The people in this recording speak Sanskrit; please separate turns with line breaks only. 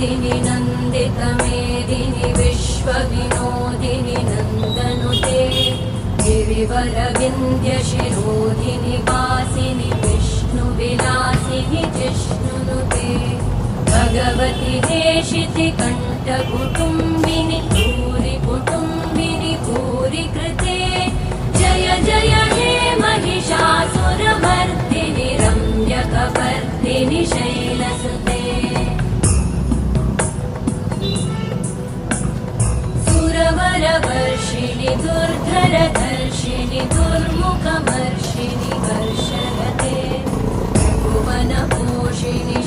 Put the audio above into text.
मेदिनि नन्दितमेदिनि विश्वविनोदिनि नन्दनुते गिरिवरविन्द्यशिरोधिनि वासिनि विष्णुविलासिनि जिष्णुनुते भगवति हेशिति कण्ठकुटुम्बिनि भूरिकुटुम्बिनि भूरिकृते जय जय हे महिषासुरमर्दिनि रम्यकपर्दिनि शैलसुते सुरवरवर्षिणि दुर्धरधर्षिणि दुर्मुखमर्षिणि वर्षरते भुवनपोषिणि